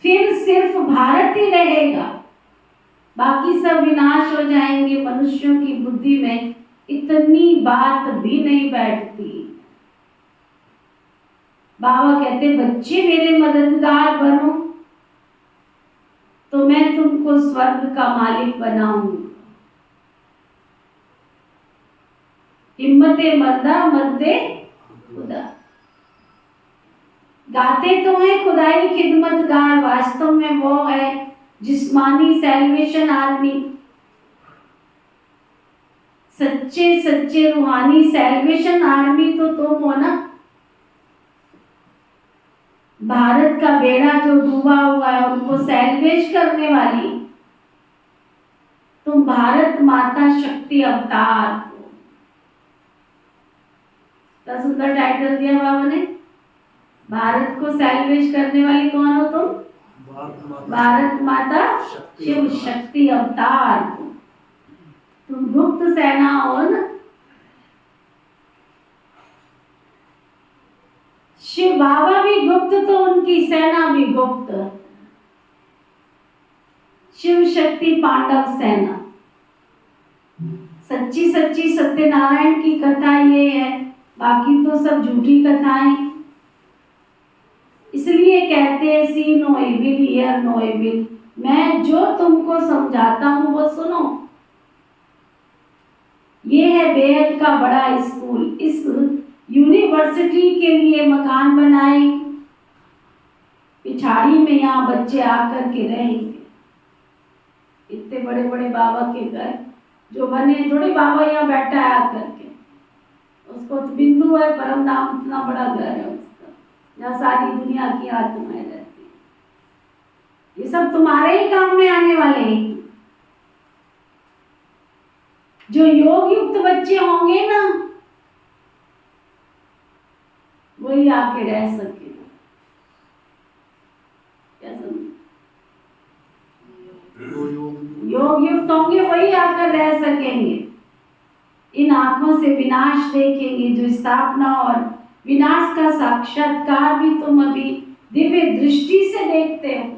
फिर सिर्फ भारत ही रहेगा, बाकी सब विनाश हो जाएंगे। मनुष्यों की बुद्धि में इतनी बात भी नहीं बैठती। बाबा कहते बच्चे मेरे मददगार बनो तो मैं तुमको स्वर्ग का मालिक बनाऊंगा। हिम्मते मर्दा मर्दे खुदा। गाते तो है खुदाई खिदमतगार, वास्तव में वो है जिस्मानी सैल्वेशन आर्मी। सच्चे सच्चे रूहानी सैल्वेशन आर्मी तो तुम हो ना। भारत का बेड़ा जो डूबा हुआ है उनको सैल्वेज करने वाली तुम भारत माता शक्ति अवतार हो। क्या सुंदर टाइटल दिया बाबा ने। भारत को सैल्वेज करने वाली कौन हो तुम? भारत माता शिव शक्ति अवतार हो। तुम गुप्त सेना हो ना। शिव बाबा भी गुप्त तो उनकी सेना भी गुप्त। शिव शक्ति पांडव सेना। सच्ची सच्ची सत्यनारायण की कथा ये है, बाकी तो सब झूठी कथाएं। इसलिए कहते हैं see no evil hear no evil. मैं जो तुमको समझाता हूं वो सुनो। ये है बेहद का बड़ा स्कूल। इस यूनिवर्सिटी के लिए मकान बनाए, पिछाड़ी में यहाँ बच्चे आकर के रहेंगे। इतने बड़े बड़े बाबा के घर जो बने, थोड़े बाबा यहाँ बैठा है आकर के। उसको तो बिंदु है परम धाम, इतना बड़ा घर है उसका, जहाँ सारी दुनिया की आत्माएं रहती है। ये सब तुम्हारे ही काम में आने वाले हैं। जो योग युक्त बच्चे होंगे ना, वही आके रह सके। योग युक्त होंगे वही आकर रह सकेंगे। इन आंखों से विनाश देखेंगे, जो स्थापना और विनाश का साक्षात्कार भी तुम अभी दिव्य दृष्टि से देखते हो।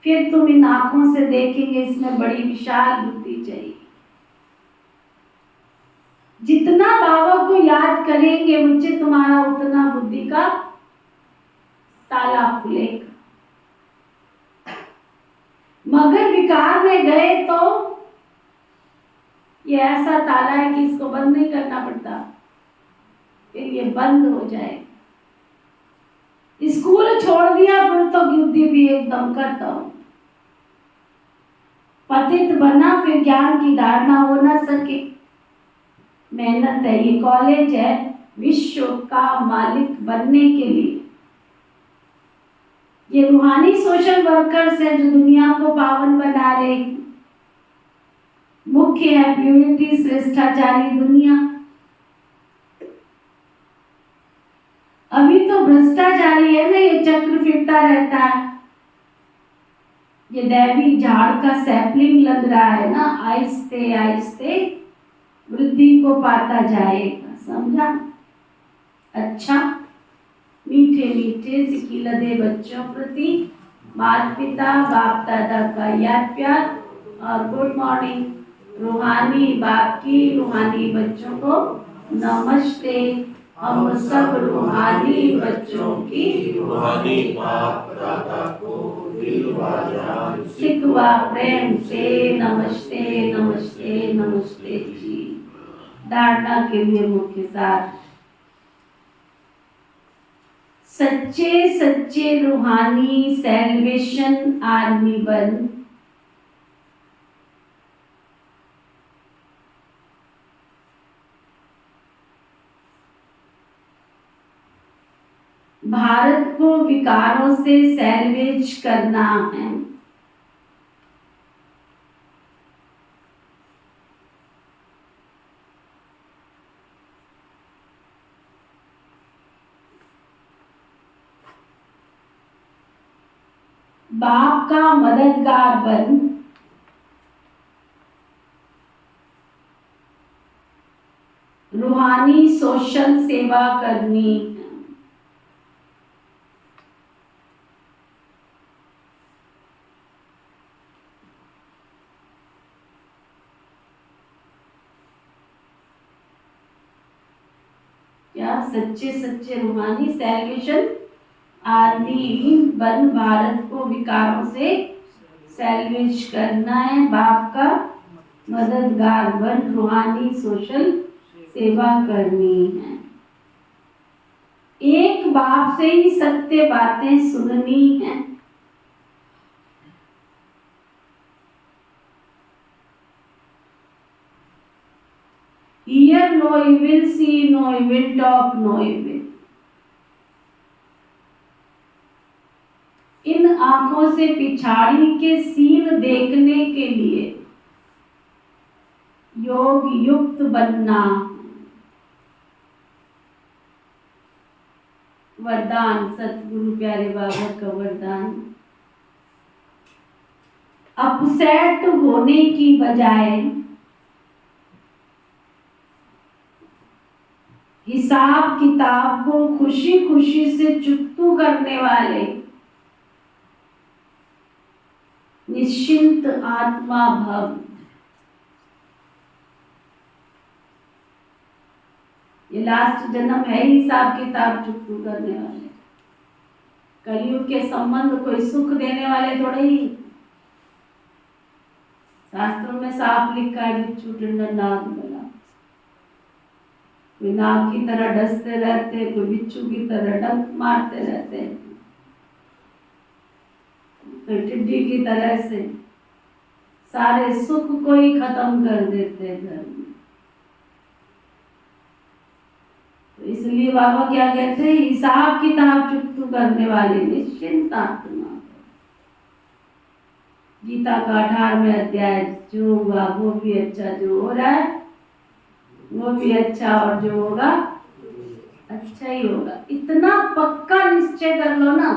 फिर तुम इन आंखों से देखेंगे, इसमें बड़ी विशाल बुद्धि चाहिए। जितना बाबा को याद करेंगे मुझे, तुम्हारा उतना बुद्धि का ताला खुलेगा। मगर विकार में गए तो ये ऐसा ताला है कि इसको बंद नहीं करना पड़ता, फिर ये बंद हो जाए। स्कूल छोड़ दिया फिर तो बुद्धि भी एकदम करता हूं। पतित बना फिर ज्ञान की धारणा हो ना सके। मेहनत है, ये कॉलेज है विश्व का मालिक बनने के लिए। ये रूहानी सोशल वर्कर्स हैं जो दुनिया को पावन बना रहे। मुख्य है प्यूरिटी श्रेष्ठाचारी दुनिया। अभी तो भ्रष्टाचारी है ना, ये चक्र फिरता रहता है। ये दैवी झाड़ का सैपलिंग लग रहा है ना, आहिस्ते आहिस्ते वृद्धि को पाता जाएगा। समझा? अच्छा, मीठे मीठे सिकिलदे बच्चों प्रति माता पिता बाप दादा का याद प्यार और गुड मॉर्निंग। रूहानी बाप की रूहानी बच्चों को नमस्ते। हम सब रूहानी बच्चों की रूहानी बाप दादा को सिकवा प्रेम से नमस्ते नमस्ते नमस्ते जी। धारणा के लिए मुख्य सार, सच्चे सच्चे रूहानी सैल्वेशन आर्मी बन। भारत को विकारों से सैल्वेज करना है। बाप का मददगार बन। रूहानी सोशल सेवा करनी। क्या सच्चे सच्चे रूहानी सैल्वेशन आर्मी बन भारत को विकारों से सैल्वेज करना है। बाप का मददगार बन रूहानी सोशल सेवा करनी है। एक बाप से ही सत्य बातें सुननी है। Hear no evil, see no evil, talk no evil। इन आंखों से पिछाड़ी के सीन देखने के लिए योग युक्त बनना। वरदान सतगुरु प्यारे बाबा का वरदान। अपसेट होने की बजाय हिसाब किताब को खुशी खुशी से चुकतू करने वाले निश्चिंत आत्मा भव। ये लास्ट जन्म है ही हिसाब किताब चुकतू करने वाले। कलयुग के संबंध कोई सुख देने वाले थोड़े ही। शास्त्रों में साफ लिखा है बिच्छू डंडा नाग बला। कोई नाग की तरह डसते रहते, कोई बिच्छू की तरह डंक मारते रहते, कोई टिड्डी की तरह से सारे सुख को ही खत्म कर देते हैं घर में। तो इसलिए बाबा क्या कहते हैं, हिसाब किताब चुकतू करने वाले निश्चिंत आत्मा। गीता का 18वें अध्याय, जो होगा वो भी अच्छा, जो हो रहा है वो भी अच्छा, और जो होगा अच्छा ही होगा। इतना पक्का निश्चय कर लो ना,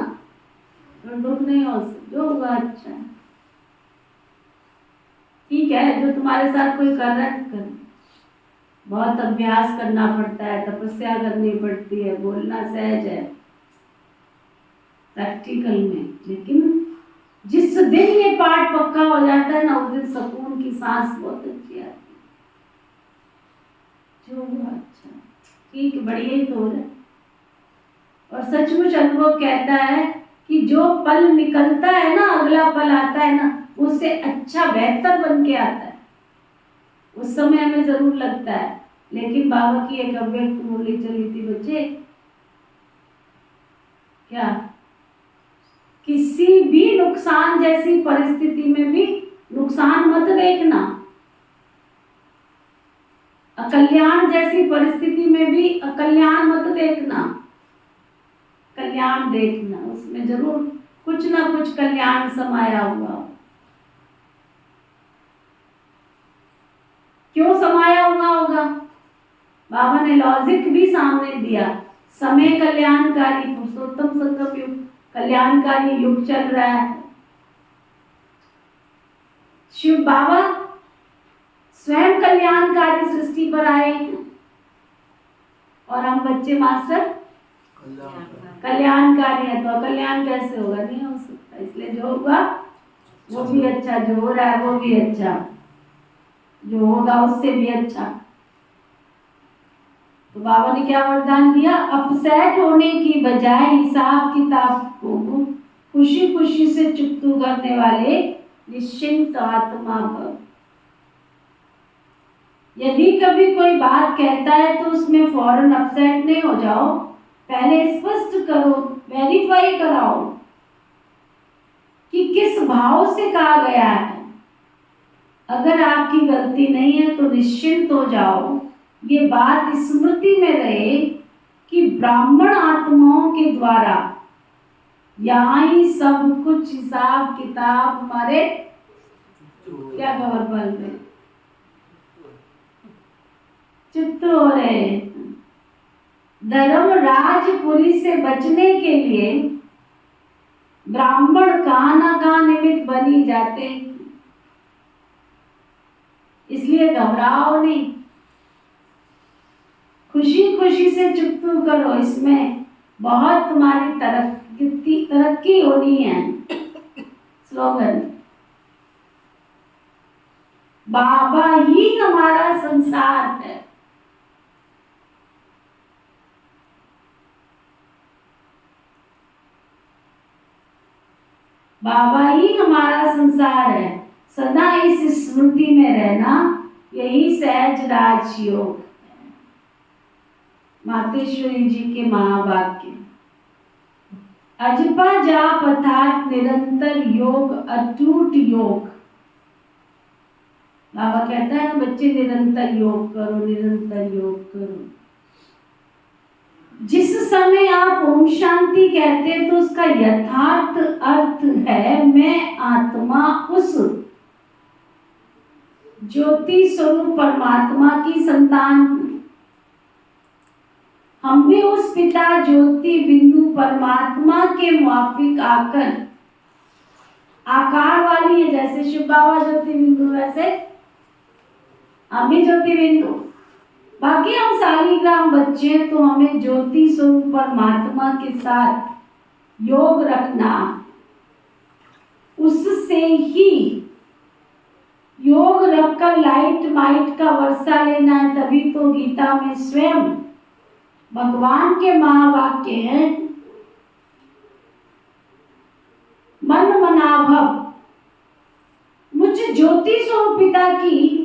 तो दुख नहीं हो सकता। जो होगा अच्छा है। ठीक है, जो तुम्हारे साथ कोई कर रहा है कर। बहुत अभ्यास करना पड़ता है, तपस्या करनी पड़ती है, बोलना सहज है प्रैक्टिकल में, लेकिन जिस दिन ये पाठ पक्का हो जाता है ना, उस दिन सुकून की सांस बहुत अच्छी आती है। जो हुआ अच्छा, ठीक, बढ़िया ही तो है। और सचमुच अनुभव कहता है कि जो पल निकलता है ना, अगला पल आता है ना, उससे अच्छा बेहतर बन के आता है। उस समय हमें जरूर लगता है, लेकिन बाबा की एक अव्यक्त मुरली चली थी बच्चे, क्या किसी भी नुकसान जैसी परिस्थिति में भी नुकसान मत देखना, अकल्याण जैसी परिस्थिति में भी अकल्याण मत देखना, कल्याण देखना। उसमें जरूर कुछ ना कुछ कल्याण समाया हुआ। क्यों समाया हुआ होगा? बाबा ने लॉजिक भी सामने दिया। समय कल्याणकारी, पुरुषोत्तम संगम युग कल्याणकारी युग चल रहा है। शिव बाबा स्वयं कल्याणकारी सृष्टि पर आए, और हम बच्चे मास्टर कल्याणकारी है, तो कल्याण कैसे होगा? नहीं हो सकता। इसलिए जो होगा वो भी अच्छा, जो हो रहा है वो भी अच्छा, जो होगा उससे भी अच्छा। तो बाबा ने क्या वरदान दिया? अपसेट होने की बजाय हिसाब किताब को खुशी खुशी से चुकतू करने वाले निश्चिंत आत्मा भव। यदि कभी कोई बात कहता है तो उसमें फौरन अपसेट नहीं हो जाओ, पहले स्पष्ट करो, वेरीफाई कराओ कि किस भाव से कहा गया है। अगर आपकी गलती नहीं है तो निश्चिंत हो जाओ। ये बात स्मृति में रहे कि ब्राह्मण आत्माओं के द्वारा यहाँ ही सब कुछ हिसाब किताब हमारे क्या खबर पल रहे, चित्त हो रहे। धर्म राजपुरी से बचने के लिए ब्राह्मण कहाँ ना कहाँ निमित्त बनी जाते, इसलिए घबराओ नहीं, खुशी खुशी से चुप्पू करो, इसमें बहुत तुम्हारी तरक्की होनी है। स्लोगन, बाबा ही हमारा संसार है। बाबा ही हमारा संसार है, सदा इस स्मृति में रहना, यही सहज राजयोग है। मातेश्वरी जी के महावाक्य, अजपा जाप अर्थात निरंतर योग, अटूट योग। बाबा कहता है ना बच्चे, निरंतर योग करो, निरंतर योग करो। जिस समय आप ओम शांति कहते हैं तो उसका यथार्थ अर्थ है, मैं आत्मा उस ज्योति स्वरूप परमात्मा की संतान हूं। हम भी उस पिता ज्योति बिंदु परमात्मा के मुआफिक आकर आकार वाली है। जैसे शिव बाबा ज्योति बिंदु, वैसे हम भी ज्योति बिंदु। बाकी हम शालिग्राम बच्चे, तो हमें ज्योति स्वरूप परमात्मा के साथ योग रखना, उससे ही योग रखकर लाइट माइट का वर्षा लेना है। तभी तो गीता में स्वयं भगवान के महावाक्य हैं, मन मनाभव, मुझ ज्योति स्वरूप पिता की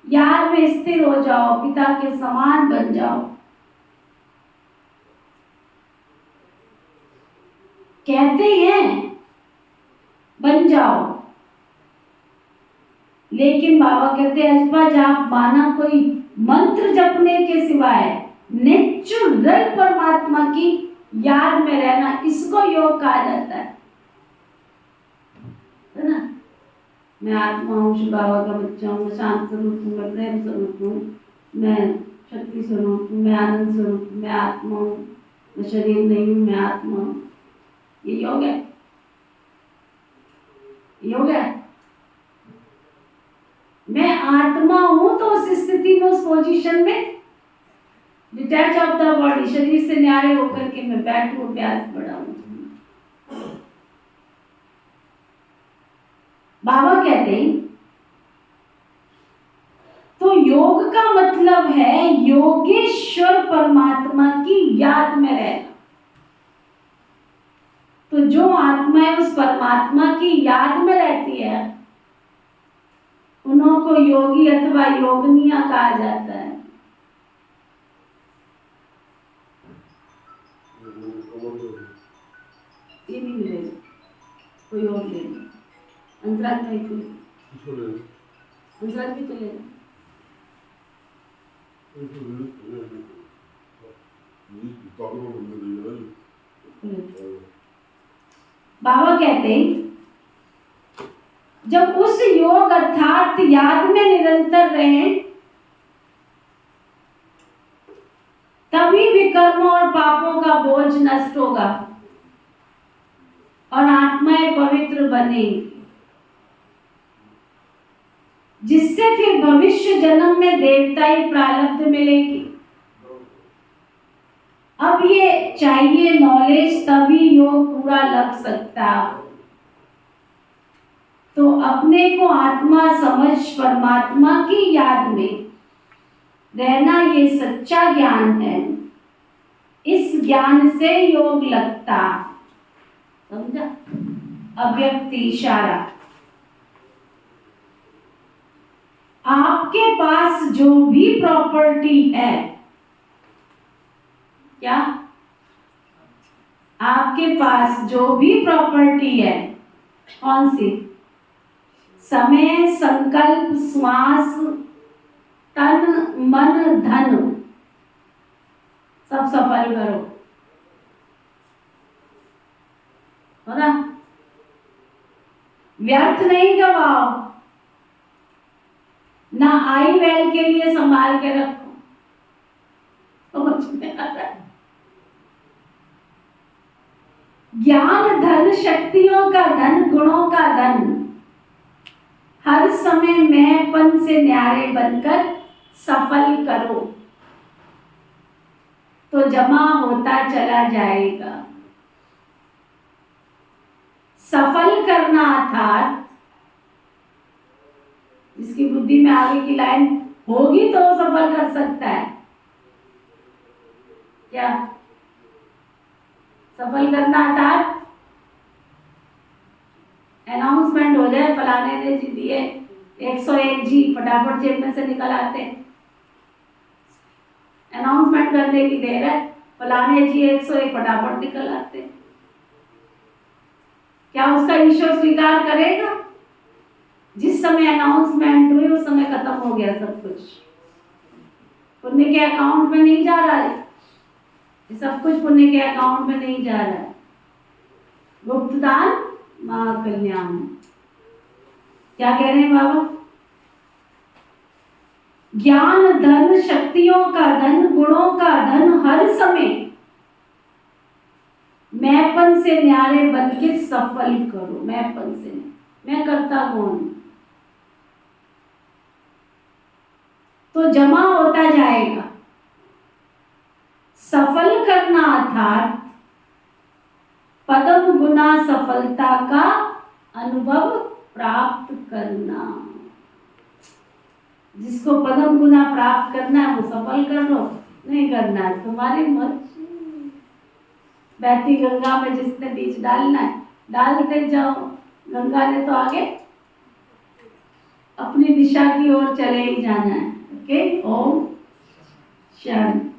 याद में स्थिर हो जाओ, पिता के समान बन जाओ। कहते हैं बन जाओ, लेकिन बाबा कहते हैं अजपा जाप माना कोई मंत्र जपने के सिवाय नेचुरल परमात्मा की याद में रहना, इसको योग कहा जाता है ना। मैं आत्मा हूँ, शिव बाबा का बच्चा हूँ, मैं शांत स्वरूप हूँ, मैं प्रेम स्वरूप हूँ, मैं शक्ति स्वरूप हूँ, मैं आनंद स्वरूप हूँ, मैं आत्मा हूँ, मैं शरीर नहीं हूँ, मैं आत्मा हूँ। ये योग है, योग है। मैं आत्मा हूं तो उस स्थिति में, उस पोजीशन में डिटैच ऑफ द बॉडी, शरीर से न्यारे होकर के मैं बैठूं, अभ्यास बढ़ाऊं। बाबा कहते हैं तो योग का मतलब है योगेश्वर परमात्मा की याद में रहना। तो जो आत्माएं उस परमात्मा की याद में रहती है, उन्हों को योगी अथवा योगनिया कहा जाता है। ये नहीं मिलेगा, कोई और लेगा। अंसराज भाई को, अंसराज भी चलेगा। बाबा कहते हैं जब उस योग अर्थात याद में निरंतर रहें, तभी विकर्मों और पापों का बोझ नष्ट होगा और आत्माएं पवित्र बनेंगी, जिससे फिर भविष्य जन्म में देवताई प्रारब्ध मिलेगी। अब ये चाहिए नॉलेज, तभी योग पूरा लग सकता। तो अपने को आत्मा समझ परमात्मा की याद में रहना, ये सच्चा ज्ञान है। इस ज्ञान से योग लगता, समझा? अव्यक्त इशारा। आपके पास जो भी प्रॉपर्टी है, क्या आपके पास जो भी प्रॉपर्टी है, कौन सी? समय, संकल्प, श्वास, तन, मन, धन, सब सफल करो, हो ना? व्यर्थ नहीं गवाओ, ना आई वेल के लिए संभाल के रखो। समझ में आ रहा है? ज्ञान धन, शक्तियों का धन, गुणों का धन, हर समय मैंपन से न्यारे बनकर सफल करो। वो जमा होता चला जाएगा। सफल करना अर्थात जिसकी बुद्धि में आगे की लाइन होगी तो वो सफल कर सकता है। क्या सफल करना अर्थात अनाउंसमेंट हो जाए, फलाने ने जी दिए 101 जी, फटाफट जेब में से निकल आते। अनाउंसमेंट करने की देर है, फलाने जी 101 फटाफट निकल आते। क्या उसका ईश्वर स्वीकार करेगा? जिस समय अनाउंसमेंट हुई उस समय खत्म हो गया सब कुछ, पुण्य के अकाउंट में नहीं जा रहा है, सब कुछ पुण्य के अकाउंट में नहीं जा रहा है। गुप्तदान महाकल्याण। क्या कह रहे हैं बाबा? ज्ञान धन, शक्तियों का धन, गुणों का धन हर समय मैंपन से न्यारे बन के सफल करो। मैंपन से मैं करता कौन, तो जमा होता जाएगा। सफल करना अर्थात पदम गुना सफलता का अनुभव प्राप्त करना। जिसको पदम गुना प्राप्त करना है वो सफल कर लो, नहीं करना है तुम्हारी मर्जी। बहती गंगा में जिसने बीज डालना है डालते जाओ, गंगा ने तो आगे अपनी दिशा की ओर चले ही जाना है। ओके, ओम शांति।